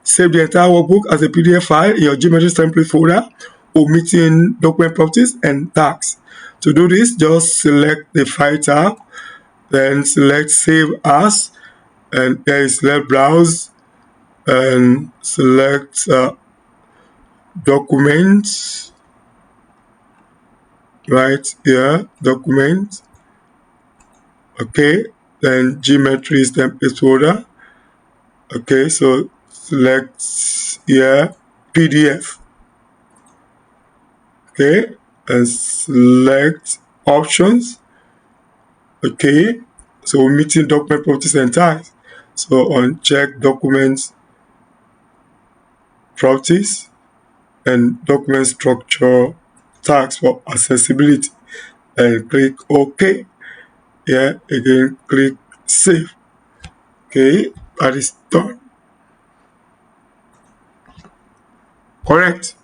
Save the entire workbook as a PDF file in your geometry template folder, omitting document properties and tags. To do this, just select the file tab, then select Save As, and then select Browse, and select Documents, right here, Document. Okay, then Geometry template folder. Okay, so select here PDF. Okay, and select Options. Okay, so omitting document properties and tags. So uncheck Document Properties and Document Structure tags for accessibility, and click OK. Here again, click Save. Okay, that is done. Correct.